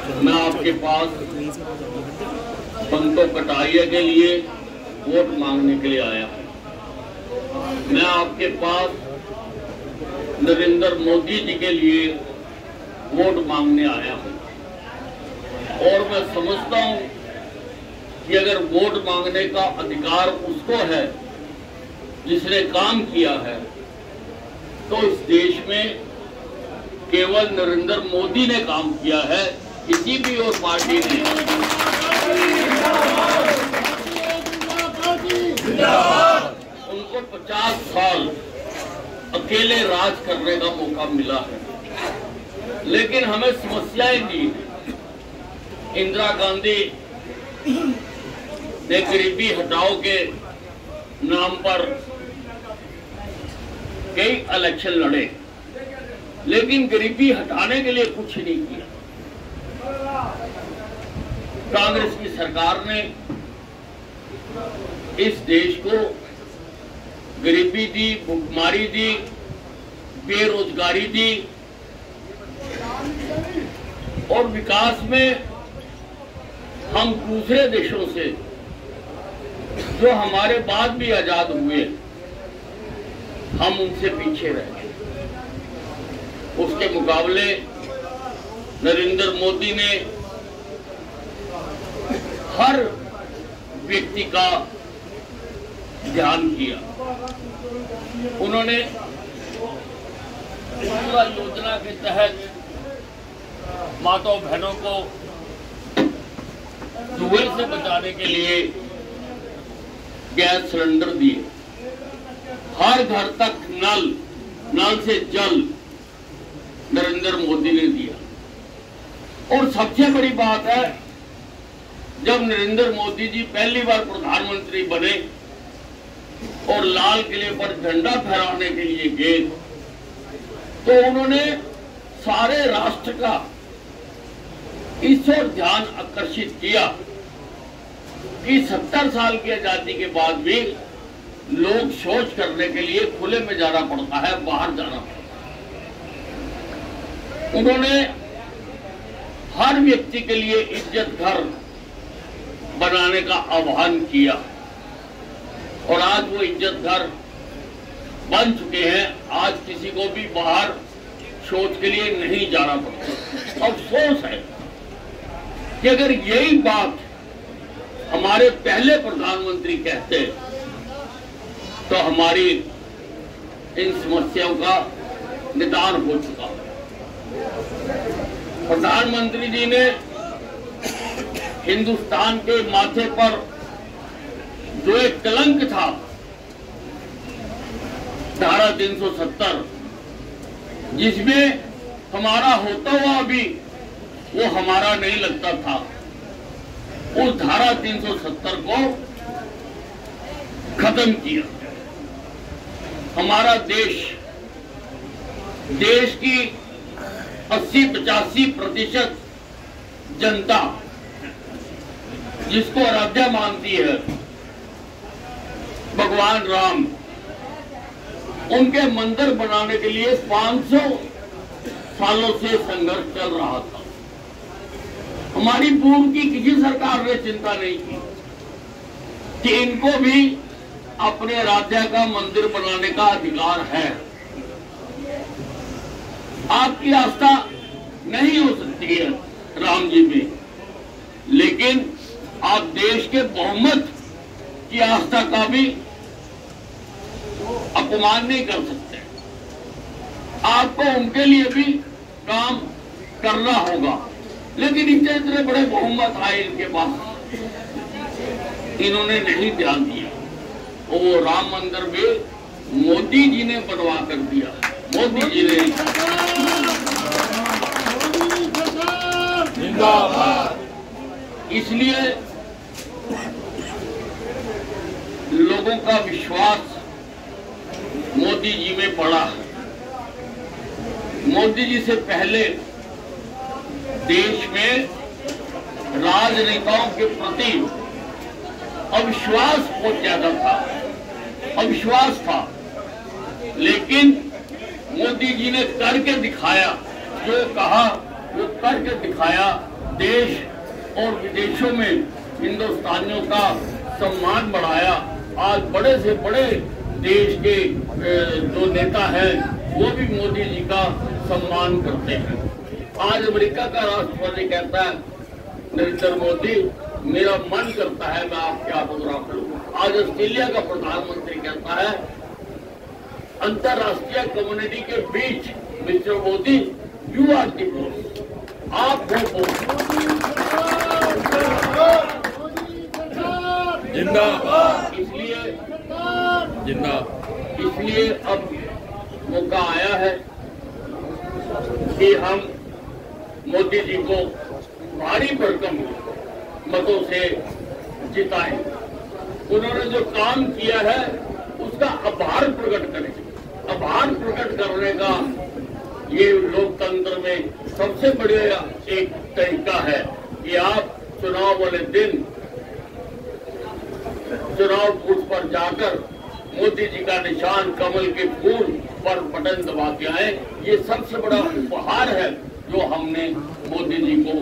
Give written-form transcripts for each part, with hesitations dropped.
मैं आपके पास पंतों कटारिया के लिए वोट मांगने के लिए आया हूं। मैं आपके पास नरेंद्र मोदी जी के लिए वोट मांगने आया हूं और मैं समझता हूं कि अगर वोट मांगने का अधिकार उसको है जिसने काम किया है, तो इस देश में केवल नरेंद्र मोदी ने काम किया है, किसी भी और पार्टी ने। उनको 50 साल अकेले राज करने का मौका मिला है, लेकिन हमें समस्याएं दी। इंदिरा गांधी ने गरीबी हटाओ के नाम पर कई इलेक्शन लड़े, लेकिन गरीबी हटाने के लिए कुछ नहीं किया। कांग्रेस की सरकार ने इस देश को गरीबी दी, भुखमरी दी, बेरोजगारी दी और विकास में हम दूसरे देशों से जो हमारे बाद भी आजाद हुए, हम उनसे पीछे रह गए। उसके मुकाबले नरेंद्र मोदी ने हर व्यक्ति का ध्यान किया। उन्होंने उज्ज्वला योजना के तहत माताओं बहनों को धुएं से बचाने के लिए गैस सिलेंडर दिए। हर घर तक नल से जल नरेंद्र मोदी ने दिया। और सबसे बड़ी बात है, जब नरेंद्र मोदी जी पहली बार प्रधानमंत्री बने और लाल किले पर झंडा फहराने के लिए गए, तो उन्होंने सारे राष्ट्र का इस ओर ध्यान आकर्षित किया कि 70 साल की आजादी के बाद भी लोग शौच करने के लिए खुले में जाना पड़ता है, बाहर जाना पड़ता है। उन्होंने हर व्यक्ति के लिए इज्जत घर बनाने का आह्वान किया और आज वो इज्जत घर बन चुके हैं। आज किसी को भी बाहर शौच के लिए नहीं जाना पड़ता। अफसोस है कि अगर यही बात हमारे पहले प्रधानमंत्री कहते तो हमारी इन समस्याओं का निदान हो चुका। प्रधानमंत्री जी ने हिंदुस्तान के माथे पर जो एक कलंक था, धारा 370, जिसमें हमारा होता हुआ भी वो हमारा नहीं लगता था, उस धारा 370 को खत्म किया। हमारा देश की 80-85% जनता जिसको आराध्या मानती है, भगवान राम, उनके मंदिर बनाने के लिए 500 सालों से संघर्ष चल रहा था। हमारी पूर्व की किसी सरकार ने चिंता नहीं की कि इनको भी अपने आराध्या का मंदिर बनाने का अधिकार है। आपकी आस्था नहीं हो सकती है राम जी में, लेकिन आप देश के बहुमत की आस्था का भी अपमान नहीं कर सकते। आपको उनके लिए भी काम करना होगा, लेकिन इतने बड़े बहुमत आए इनके पास, इन्होंने नहीं ध्यान दिया। और वो राम मंदिर भी मोदी जी ने बनवा कर दिया। मोदी जी ने इसलिए लोगों का विश्वास मोदी जी में पड़ा है। मोदी जी से पहले देश में राजनेताओं के प्रति अविश्वास बहुत ज्यादा था, अविश्वास था, लेकिन मोदी जी ने करके दिखाया, जो कहा वो करके दिखाया देश और विदेशों में हिंदुस्तानियों का सम्मान बढ़ाया। आज बड़े से बड़े देश के जो नेता हैं वो भी मोदी जी का सम्मान करते हैं। आज अमेरिका का राष्ट्रपति कहता है नरेंद्र मोदी, मेरा मन करता है मैं आपके ऑटोग्राफ लूं। आज ऑस्ट्रेलिया का प्रधानमंत्री कहता है अंतरराष्ट्रीय कम्युनिटी के बीच mister Modi you are the boss, आप हो बॉस। जिंदाबाद। इसलिए अब मौका आया है कि हम मोदी जी को भारी भरकम मतों से जिताएं। उन्होंने जो काम किया है उसका आभार प्रकट करें। आभार प्रकट करने का ये लोकतंत्र में सबसे बढ़िया एक तरीका है कि आप चुनाव वाले दिन चुनाव बूथ पर जाकर मोदी जी का निशान कमल के फूल पर बटन दबा के आए। ये सबसे बड़ा उपहार है जो हमने मोदी जी को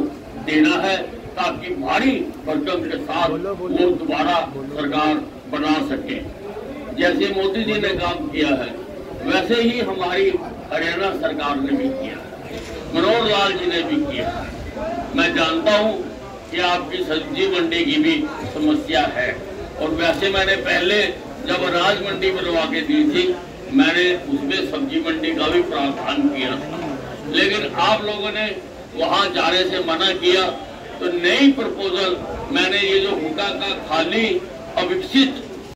देना है, ताकि भारी भरकम के साथ वो दोबारा सरकार बना सके। जैसे मोदी जी ने काम किया है वैसे ही हमारी हरियाणा सरकार ने भी किया, मनोहर लाल जी ने भी किया। मैं जानता हूँ कि आपकी सब्जी मंडी की भी समस्या है, और वैसे मैंने पहले जब अनाज मंडी बनवा के दी थी मैंने उसमें सब्जी मंडी का भी प्रावधान किया था, लेकिन आप लोगों ने वहां जाने से मना किया। तो नई प्रपोजल मैंने ये जो हुक्का का खाली अविकसित